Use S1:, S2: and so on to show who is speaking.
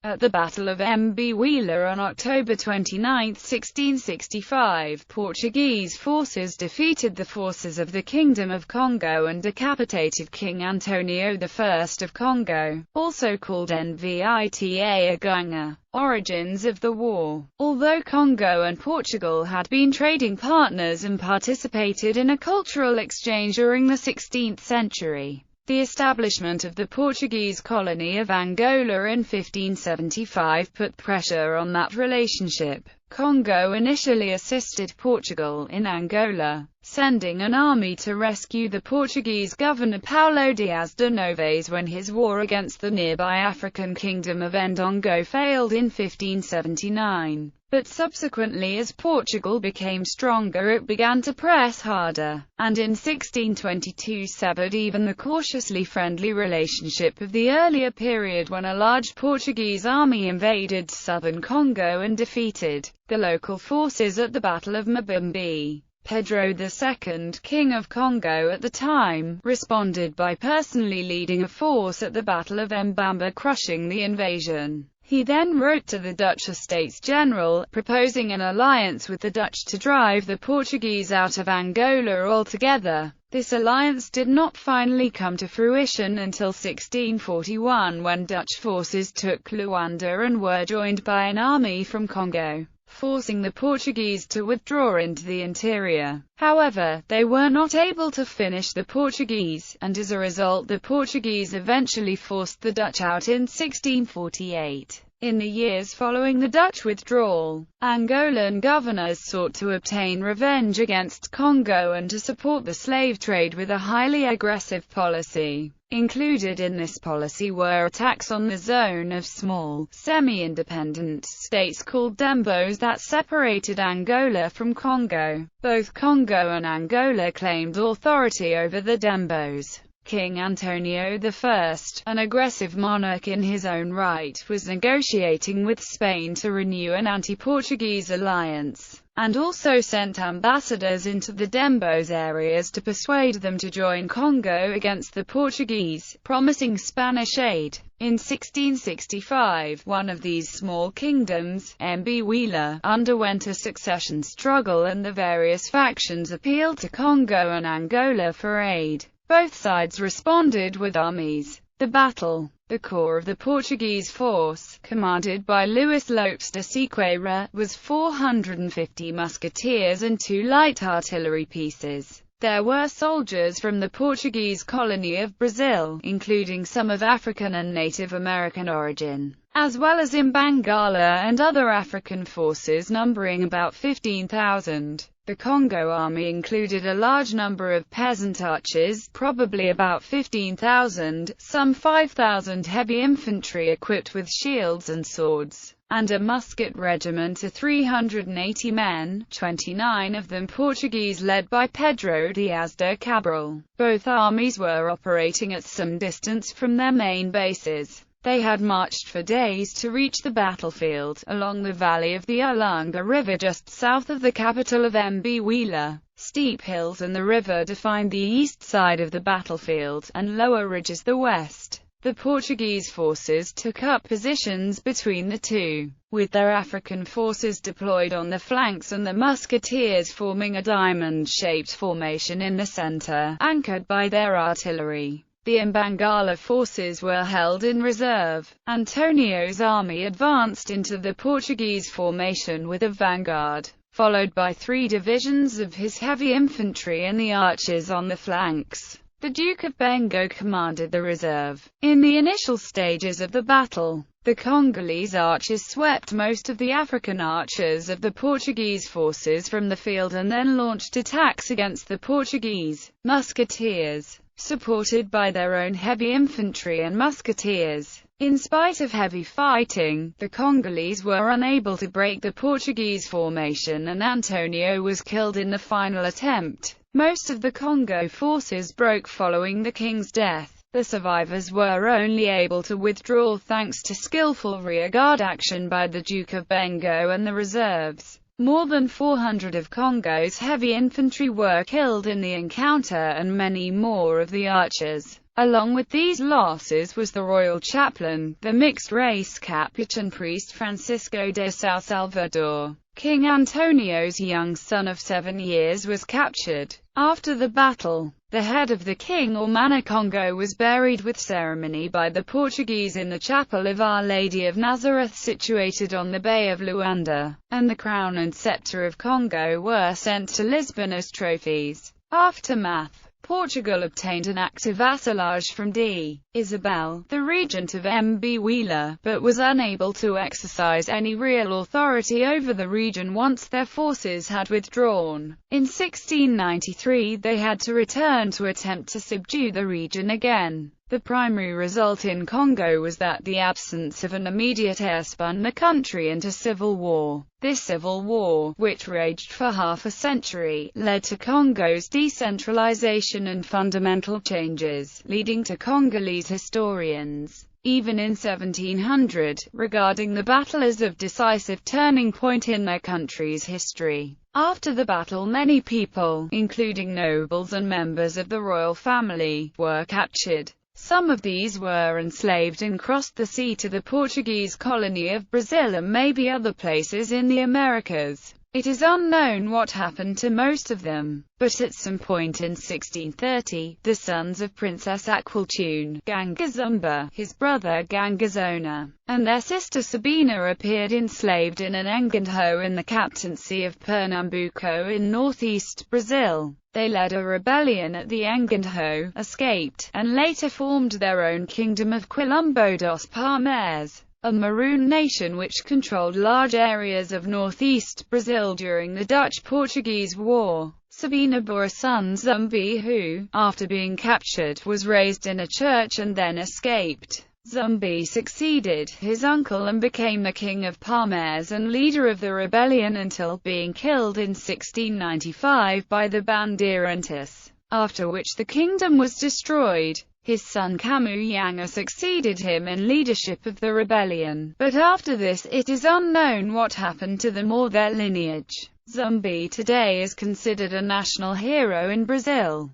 S1: At the Battle of Mbwila on October 29, 1665, Portuguese forces defeated the forces of the Kingdom of Congo and decapitated King Antonio I of Congo, also called Mbwila Aganga. Origins of the war. Although Congo and Portugal had been trading partners and participated in a cultural exchange during the 16th century, the establishment of the Portuguese colony of Angola in 1575 put pressure on that relationship. Congo initially assisted Portugal in Angola, sending an army to rescue the Portuguese governor Paulo Dias de Novaes when his war against the nearby African kingdom of Ndongo failed in 1579. But subsequently, as Portugal became stronger, it began to press harder, and in 1622 severed even the cautiously friendly relationship of the earlier period when a large Portuguese army invaded southern Congo and defeated the local forces at the Battle of Mbwila. Pedro II, King of Congo at the time, responded by personally leading a force at the Battle of Mbamba, crushing the invasion. He then wrote to the Dutch Estates General, proposing an alliance with the Dutch to drive the Portuguese out of Angola altogether. This alliance did not finally come to fruition until 1641, when Dutch forces took Luanda and were joined by an army from Congo, forcing the Portuguese to withdraw into the interior. However, they were not able to finish the Portuguese, and as a result the Portuguese eventually forced the Dutch out in 1648. In the years following the Dutch withdrawal, Angolan governors sought to obtain revenge against Congo and to support the slave trade with a highly aggressive policy. Included in this policy were attacks on the zone of small, semi-independent states called Dembos that separated Angola from Congo. Both Congo and Angola claimed authority over the Dembos. King Antonio I, an aggressive monarch in his own right, was negotiating with Spain to renew an anti-Portuguese alliance, and also sent ambassadors into the Dembos areas to persuade them to join Congo against the Portuguese, promising Spanish aid. In 1665, one of these small kingdoms, Mbwila, underwent a succession struggle and the various factions appealed to Congo and Angola for aid. Both sides responded with armies. The battle. The core of the Portuguese force, commanded by Luís Lopes de Sequeira, was 450 musketeers and 2 light artillery pieces. There were soldiers from the Portuguese colony of Brazil, including some of African and Native American origin, as well as Mbangala and other African forces numbering about 15,000. The Congo army included a large number of peasant archers, probably about 15,000, some 5,000 heavy infantry equipped with shields and swords, and a musket regiment of 380 men, 29 of them Portuguese, led by Pedro Dias de Cabral. Both armies were operating at some distance from their main bases. They had marched for days to reach the battlefield, along the valley of the Ulunga River just south of the capital of Mbwila. Steep hills and the river defined the east side of the battlefield, and lower ridges the west. The Portuguese forces took up positions between the two, with their African forces deployed on the flanks and the musketeers forming a diamond-shaped formation in the center, anchored by their artillery. The Mbangala forces were held in reserve. Antonio's army advanced into the Portuguese formation with a vanguard, followed by 3 divisions of his heavy infantry and the archers on the flanks. The Duke of Bengo commanded the reserve. In the initial stages of the battle, the Congolese archers swept most of the African archers of the Portuguese forces from the field and then launched attacks against the Portuguese musketeers, supported by their own heavy infantry and musketeers. In spite of heavy fighting, the Congolese were unable to break the Portuguese formation and Antonio was killed in the final attempt. Most of the Congo forces broke following the king's death. The survivors were only able to withdraw thanks to skillful rearguard action by the Duke of Bengo and the reserves. More than 400 of Congo's heavy infantry were killed in the encounter and many more of the archers, Along with these losses was the royal chaplain, the mixed-race Capuchin priest Francisco de São Salvador. King Antonio's young son of 7 years was captured. After the battle, the head of the king or Mana Congo was buried with ceremony by the Portuguese in the chapel of Our Lady of Nazareth situated on the Bay of Luanda, and the crown and scepter of Congo were sent to Lisbon as trophies. Aftermath: Portugal obtained an act of vassalage from D. Isabel, the regent of Mbwila, but was unable to exercise any real authority over the region once their forces had withdrawn. In 1693 they had to return to attempt to subdue the region again. The primary result in Congo was that the absence of an immediate heir spun the country into civil war. This civil war, which raged for half a century, led to Congo's decentralization and fundamental changes, leading to Congolese historians, even in 1700, regarding the battle as a decisive turning point in their country's history. After the battle, many people, including nobles and members of the royal family, were captured. Some of these were enslaved and crossed the sea to the Portuguese colony of Brazil and maybe other places in the Americas. It is unknown what happened to most of them, but at some point in 1630, the sons of Princess Aquiltune, Gangazumba, his brother Gangazona, and their sister Sabina appeared enslaved in an engindho in the captaincy of Pernambuco in northeast Brazil. They led a rebellion at the engindho, escaped, and later formed their own kingdom of Quilombo dos Palmares, a Maroon nation which controlled large areas of northeast Brazil during the Dutch-Portuguese War. Sabina bore a son Zumbi who, after being captured, was raised in a church and then escaped. Zumbi succeeded his uncle and became the king of Palmares and leader of the rebellion until being killed in 1695 by the Bandeirantes, after which the kingdom was destroyed. His son Camuyanga succeeded him in leadership of the rebellion, but after this it is unknown what happened to them or their lineage. Zumbi today is considered a national hero in Brazil.